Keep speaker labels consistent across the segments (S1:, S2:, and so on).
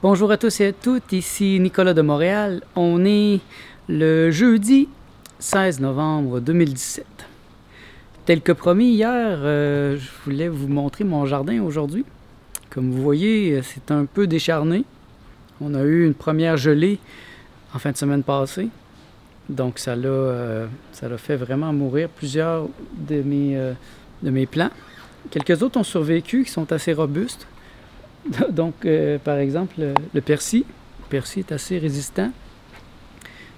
S1: Bonjour à tous et à toutes, ici Nicolas de Montréal. On est le jeudi 16 novembre 2017. Tel que promis hier, je voulais vous montrer mon jardin aujourd'hui. Comme vous voyez, c'est un peu décharné. On a eu une première gelée en fin de semaine passée. Donc ça l'a fait vraiment mourir plusieurs de mes plants. Quelques autres ont survécu, qui sont assez robustes. Donc, par exemple, le persil. Le persil est assez résistant.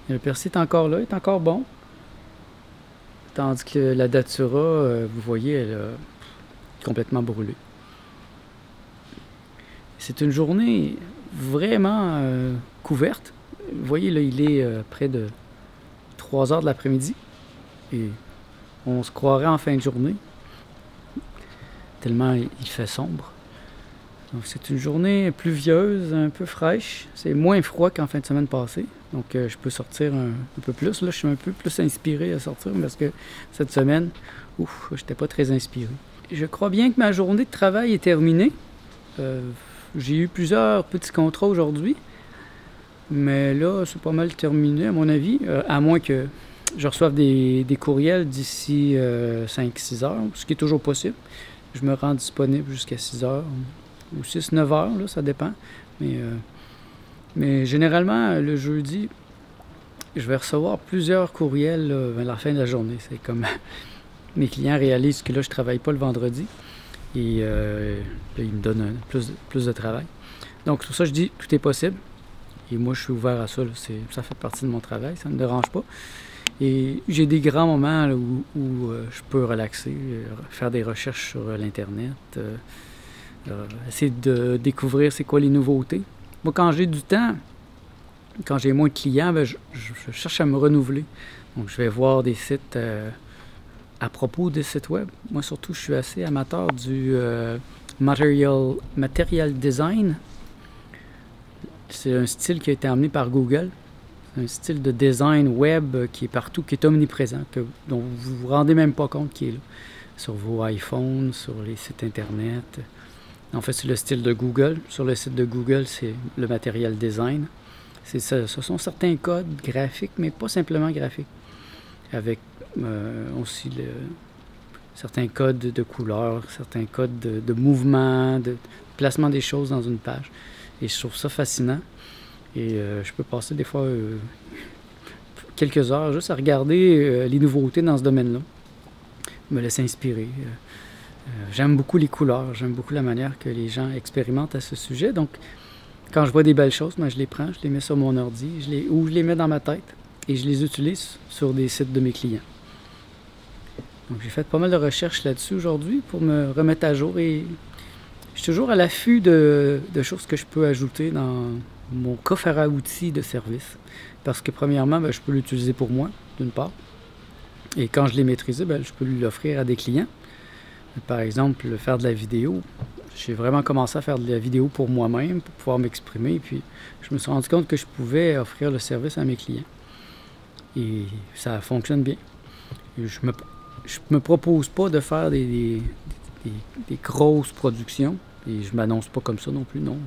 S1: Le persil est encore là, est encore bon. Tandis que la datura, vous voyez, elle a complètement brûlé. C'est une journée vraiment couverte. Vous voyez, là, il est près de 3 heures de l'après-midi. Et on se croirait en fin de journée. Tellement il fait sombre. Donc c'est une journée pluvieuse, un peu fraîche. C'est moins froid qu'en fin de semaine passée. Donc je peux sortir un peu plus. Là, je suis un peu plus inspiré à sortir parce que cette semaine, je n'étais pas très inspiré. Je crois bien que ma journée de travail est terminée. J'ai eu plusieurs petits contrats aujourd'hui. Mais là, c'est pas mal terminé à mon avis. À moins que je reçoive des courriels d'ici 5-6 heures, ce qui est toujours possible. Je me rends disponible jusqu'à 6 heures. Ou 6-9 heures, là, ça dépend. Mais généralement, le jeudi, je vais recevoir plusieurs courriels à la fin de la journée. C'est comme mes clients réalisent que là, je ne travaille pas le vendredi. Et là, ils me donnent plus de travail. Donc, c'est pour ça que je dis tout est possible. Et moi, je suis ouvert à ça. Là. Ça fait partie de mon travail. Ça ne me dérange pas. Et j'ai des grands moments là, où je peux relaxer, faire des recherches sur l'Internet. Essayer de découvrir c'est quoi les nouveautés. Moi, quand j'ai du temps, quand j'ai moins de clients, je cherche à me renouveler. Donc, je vais voir des sites à propos des sites web. Moi, surtout, je suis assez amateur du material design. C'est un style qui a été amené par Google. C'est un style de design web qui est partout, qui est omniprésent, dont vous ne vous rendez même pas compte qu'il est là. Sur vos iPhones, sur les sites Internet. En fait, c'est le style de Google. Sur le site de Google, c'est le material design. Ce sont certains codes graphiques, mais pas simplement graphiques. Avec aussi certains codes de couleurs, certains codes de mouvement, de placement des choses dans une page. Et je trouve ça fascinant. Et je peux passer des fois quelques heures juste à regarder les nouveautés dans ce domaine-là. Me laisser inspirer. J'aime beaucoup les couleurs, j'aime beaucoup la manière que les gens expérimentent à ce sujet. Donc, quand je vois des belles choses, moi, je les prends, je les mets sur mon ordi, ou je les mets dans ma tête et je les utilise sur des sites de mes clients. Donc, j'ai fait pas mal de recherches là-dessus aujourd'hui pour me remettre à jour et je suis toujours à l'affût de choses que je peux ajouter dans mon coffre à outils de service. Parce que, premièrement, je peux l'utiliser pour moi, d'une part. Et quand je l'ai maîtrisé, je peux l'offrir à des clients. Par exemple, faire de la vidéo. J'ai vraiment commencé à faire de la vidéo pour moi-même, pour pouvoir m'exprimer. Puis, je me suis rendu compte que je pouvais offrir le service à mes clients. Et ça fonctionne bien. Et je me propose pas de faire des grosses productions. Et je m'annonce pas comme ça non plus, non.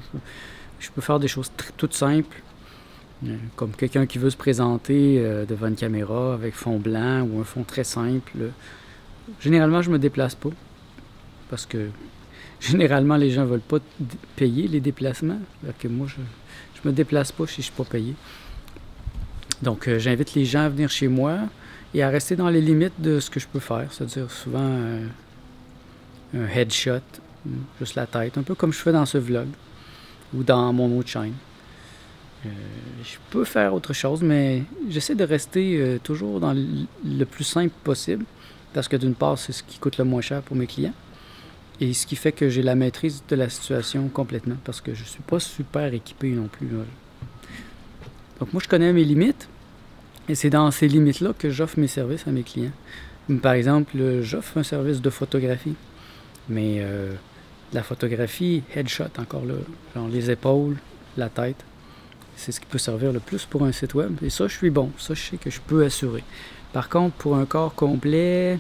S1: Je peux faire des choses toutes simples. Comme quelqu'un qui veut se présenter devant une caméra avec fond blanc ou un fond très simple. Généralement, je me déplace pas. Parce que généralement, les gens ne veulent pas payer les déplacements. Alors que moi, je me déplace pas si je ne suis pas payé. Donc, j'invite les gens à venir chez moi et à rester dans les limites de ce que je peux faire. C'est-à-dire souvent un headshot, juste la tête, un peu comme je fais dans ce vlog ou dans mon autre chaîne. Je peux faire autre chose, mais j'essaie de rester toujours dans le plus simple possible. Parce que d'une part, c'est ce qui coûte le moins cher pour mes clients. Et ce qui fait que j'ai la maîtrise de la situation complètement. Parce que je ne suis pas super équipé non plus. Là. Donc moi, je connais mes limites. Et c'est dans ces limites-là que j'offre mes services à mes clients. Par exemple, j'offre un service de photographie. Mais la photographie headshot, encore là. Genre les épaules, la tête. C'est ce qui peut servir le plus pour un site web. Et ça, je suis bon. Ça, je sais que je peux assurer. Par contre, pour un corps complet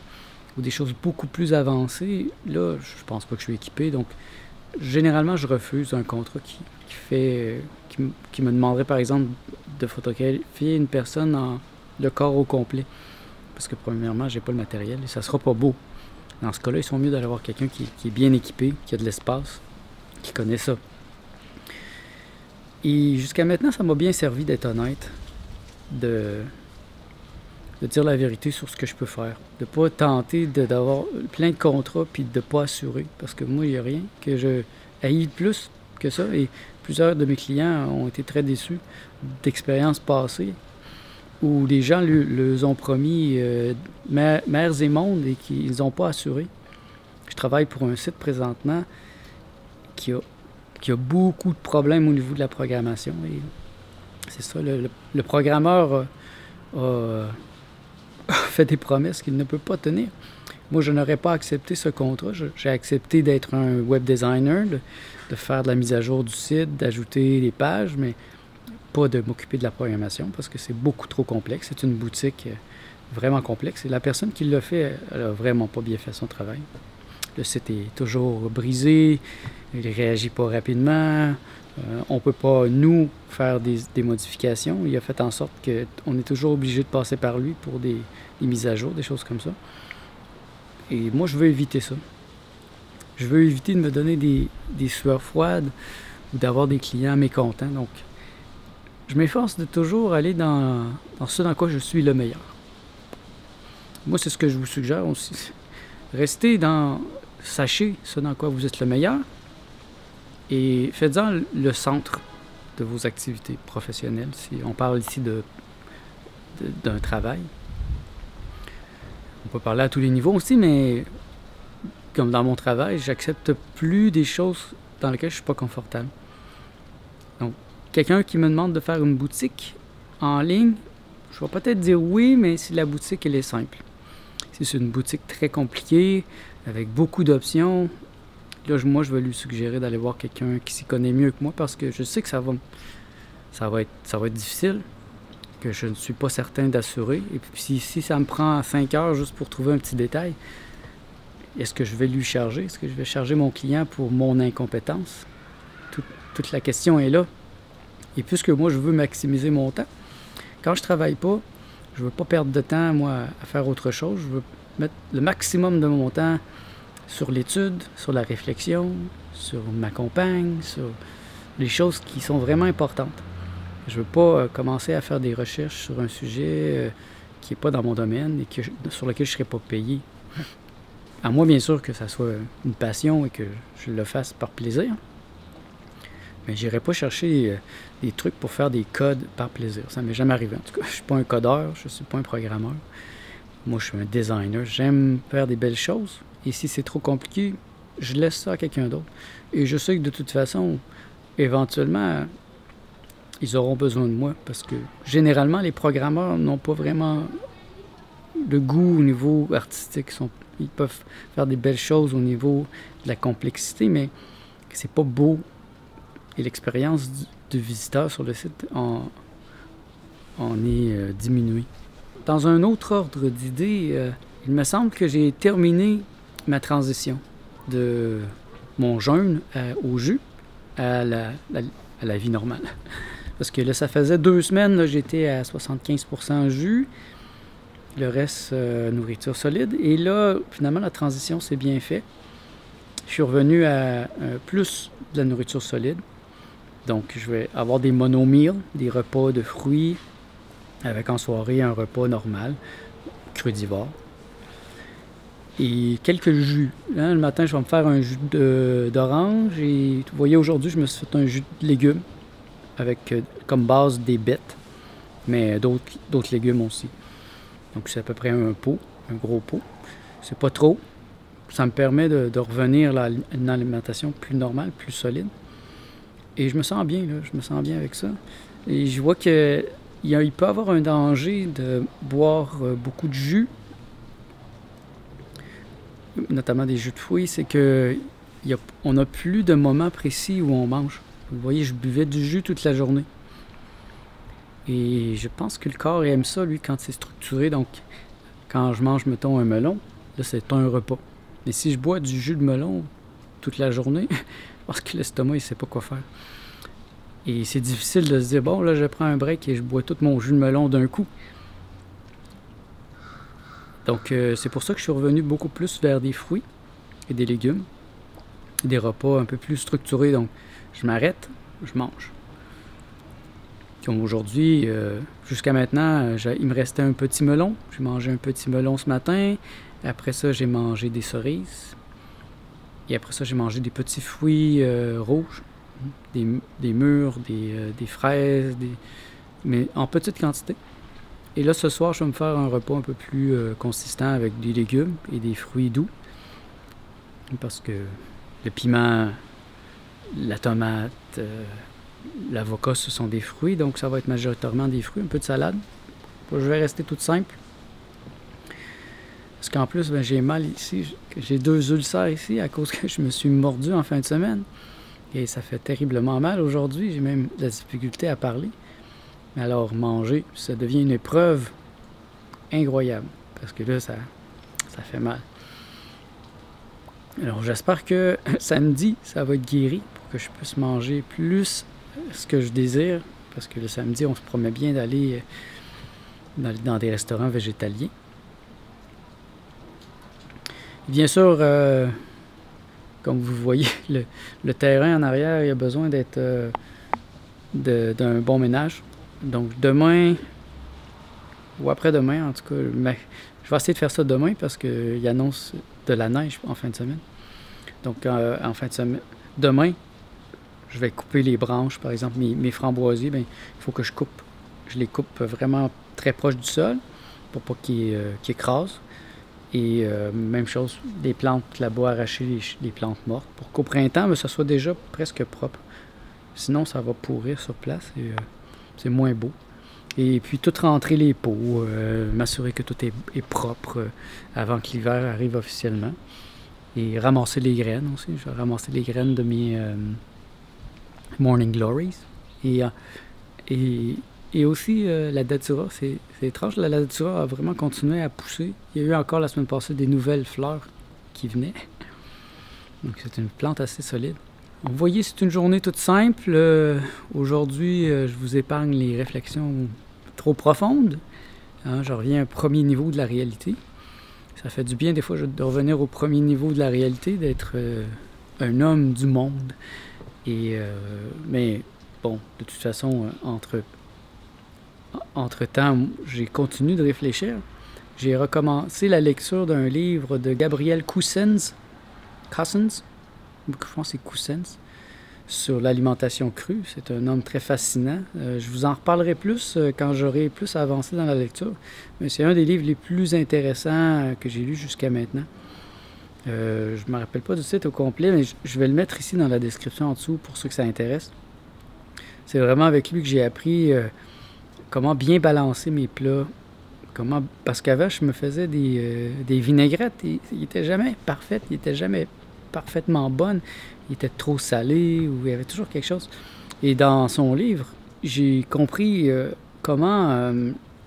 S1: ou des choses beaucoup plus avancées, là, je pense pas que je suis équipé. Donc, généralement, je refuse un contrat qui me demanderait, par exemple, de photographier une personne le corps au complet. Parce que, premièrement, j'ai pas le matériel et ça sera pas beau. Dans ce cas-là, ils sont mieux d'aller voir quelqu'un qui est bien équipé, qui a de l'espace, qui connaît ça. Et jusqu'à maintenant, ça m'a bien servi d'être honnête, de dire la vérité sur ce que je peux faire. De ne pas tenter d'avoir plein de contrats puis de ne pas assurer. Parce que moi, il n'y a rien que je haïs de plus que ça. Et plusieurs de mes clients ont été très déçus d'expériences passées où les gens leur ont promis mers et mondes et qu'ils n'ont pas assuré. Je travaille pour un site présentement qui a beaucoup de problèmes au niveau de la programmation. Et c'est ça, le programmeur a fait des promesses qu'il ne peut pas tenir. Moi, je n'aurais pas accepté ce contrat. J'ai accepté d'être un web designer, de faire de la mise à jour du site, d'ajouter des pages, mais pas de m'occuper de la programmation parce que c'est beaucoup trop complexe. C'est une boutique vraiment complexe. Et la personne qui l'a fait, elle a vraiment pas bien fait son travail. Le site est toujours brisé, il ne réagit pas rapidement. On ne peut pas, nous, faire des modifications. Il a fait en sorte qu'on est toujours obligé de passer par lui pour des mises à jour, des choses comme ça. Et moi, je veux éviter ça. Je veux éviter de me donner des sueurs froides ou d'avoir des clients mécontents. Donc, je m'efforce de toujours aller dans ce dans quoi je suis le meilleur. Moi, c'est ce que je vous suggère aussi. Sachez ce dans quoi vous êtes le meilleur et faites-en le centre de vos activités professionnelles. Si on parle ici d'un travail, on peut parler à tous les niveaux aussi, mais comme dans mon travail, j'accepte plus des choses dans lesquelles je suis pas confortable. Donc, quelqu'un qui me demande de faire une boutique en ligne, je vais peut-être dire oui, mais si la boutique, elle est simple. Si c'est une boutique très compliquée, avec beaucoup d'options, là, moi, je vais lui suggérer d'aller voir quelqu'un qui s'y connaît mieux que moi parce que je sais que ça va être difficile, que je ne suis pas certain d'assurer. Et puis, si ça me prend 5 heures juste pour trouver un petit détail, est-ce que je vais lui charger? Est-ce que je vais charger mon client pour mon incompétence? Toute la question est là. Et puisque moi, je veux maximiser mon temps, quand je travaille pas, je veux pas perdre de temps, moi, à faire autre chose. Je veux mettre le maximum de mon temps sur l'étude, sur la réflexion, sur ma compagne, sur les choses qui sont vraiment importantes. Je veux pas commencer à faire des recherches sur un sujet qui n'est pas dans mon domaine et sur lequel je ne serai pas payé. À moi, bien sûr, que ça soit une passion et que je le fasse par plaisir. Mais je n'irai pas chercher des trucs pour faire des codes par plaisir. Ça ne m'est jamais arrivé. En tout cas, je ne suis pas un codeur, je ne suis pas un programmeur. Moi, je suis un designer. J'aime faire des belles choses. Et si c'est trop compliqué, je laisse ça à quelqu'un d'autre. Et je sais que de toute façon, éventuellement, ils auront besoin de moi. Parce que généralement, les programmeurs n'ont pas vraiment le goût au niveau artistique. Ils peuvent faire des belles choses au niveau de la complexité, mais c'est pas beau. Et l'expérience du visiteur sur le site en est diminuée. Dans un autre ordre d'idée, il me semble que j'ai terminé ma transition de mon jeûne au jus à la vie normale. Parce que là, ça faisait 2 semaines, j'étais à 75% jus, le reste nourriture solide. Et là, finalement, la transition s'est bien faite. Je suis revenu à plus de la nourriture solide. Donc, je vais avoir des mono-meals, des repas de fruits, avec en soirée un repas normal, crudivore. Et quelques jus. Là, le matin, je vais me faire un jus d'orange. Et vous voyez, aujourd'hui, je me suis fait un jus de légumes avec comme base des bêtes, mais d'autres légumes aussi. Donc, c'est à peu près un pot, un gros pot. C'est pas trop. Ça me permet de revenir à une alimentation plus normale, plus solide. Et je me sens bien, là. Je me sens bien avec ça. Et je vois qu'il peut y avoir un danger de boire beaucoup de jus, notamment des jus de fruits, c'est qu'on n'a plus de moments précis où on mange. Vous voyez, je buvais du jus toute la journée. Et je pense que le corps aime ça, lui, quand c'est structuré. Donc, quand je mange, mettons, un melon, là, c'est un repas. Mais si je bois du jus de melon toute la journée parce que l'estomac, il sait pas quoi faire. Et c'est difficile de se dire, bon, là, je prends un break et je bois tout mon jus de melon d'un coup. Donc, c'est pour ça que je suis revenu beaucoup plus vers des fruits et des légumes, des repas un peu plus structurés. Donc, je m'arrête, je mange. Comme aujourd'hui, jusqu'à maintenant, il me restait un petit melon. J'ai mangé un petit melon ce matin. Après ça, j'ai mangé des cerises. Et après ça, j'ai mangé des petits fruits rouges, des mûres, des fraises, mais en petite quantité. Et là, ce soir, je vais me faire un repas un peu plus consistant avec des légumes et des fruits doux. Parce que le piment, la tomate, l'avocat, ce sont des fruits, donc ça va être majoritairement des fruits, un peu de salade. Je vais rester toute simple. Parce qu'en plus, ben, j'ai mal ici, j'ai 2 ulcères ici à cause que je me suis mordu en fin de semaine. Et ça fait terriblement mal aujourd'hui, j'ai même de la difficulté à parler. Alors manger, ça devient une épreuve incroyable, parce que là, ça fait mal. Alors j'espère que samedi, ça va être guéri pour que je puisse manger plus ce que je désire, parce que le samedi, on se promet bien d'aller dans des restaurants végétaliens. Bien sûr, comme vous voyez, le terrain en arrière, il a besoin d'être d'un bon ménage. Donc demain, ou après-demain en tout cas, mais je vais essayer de faire ça demain parce qu'il annonce de la neige en fin de semaine. Donc en fin de semaine, demain, je vais couper les branches, par exemple mes framboisiers, ben, il faut que je les coupe vraiment très proche du sol pour pas qu'ils écrasent. Et même chose, les plantes là-bas, arracher les plantes mortes pour qu'au printemps, ben, ça soit déjà presque propre. Sinon, ça va pourrir sur place et c'est moins beau. Et puis tout rentrer les pots, m'assurer que tout est propre avant que l'hiver arrive officiellement. Et ramasser les graines aussi. Je vais ramasser les graines de mes Morning Glories. Et aussi la datura, c'est étrange, la datura a vraiment continué à pousser. Il y a eu encore la semaine passée des nouvelles fleurs qui venaient. Donc c'est une plante assez solide. Vous voyez, c'est une journée toute simple. Aujourd'hui, je vous épargne les réflexions trop profondes. Hein, je reviens à un premier niveau de la réalité. Ça fait du bien des fois de revenir au premier niveau de la réalité, d'être un homme du monde. Mais bon, de toute façon, entre-temps, j'ai continué de réfléchir. J'ai recommencé la lecture d'un livre de Gabriel Cousens, je pense que c'est Cousens, sur l'alimentation crue. C'est un homme très fascinant. Je vous en reparlerai plus quand j'aurai plus avancé dans la lecture. Mais c'est un des livres les plus intéressants que j'ai lu jusqu'à maintenant. Je ne me rappelle pas du titre au complet, mais je vais le mettre ici dans la description en dessous pour ceux que ça intéresse. C'est vraiment avec lui que j'ai appris comment bien balancer mes plats. Parce qu'avant, je me faisais des vinaigrettes. Ils n'étaient jamais parfaites, ils n'étaient jamais parfaitement bonnes. Ils étaient trop salés ou il y avait toujours quelque chose. Et dans son livre, j'ai compris comment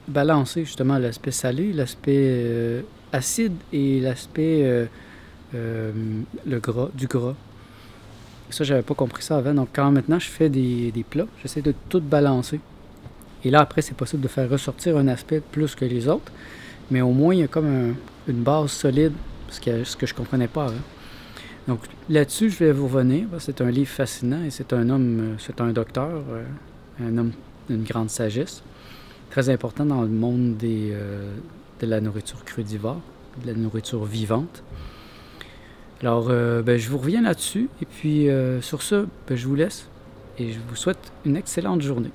S1: balancer justement l'aspect salé, l'aspect acide et l'aspect du gras. Ça, j'avais pas compris ça avant. Donc quand maintenant je fais des plats, j'essaie de tout balancer. Et là, après, c'est possible de faire ressortir un aspect plus que les autres. Mais au moins, il y a comme une base solide, ce que je ne comprenais pas avant. Donc là-dessus, je vais vous revenir. C'est un livre fascinant et c'est un homme, c'est un docteur, un homme d'une grande sagesse. Très important dans le monde de la nourriture crudivore, de la nourriture vivante. Alors, je vous reviens là-dessus. Et puis, sur ce, je vous laisse et je vous souhaite une excellente journée.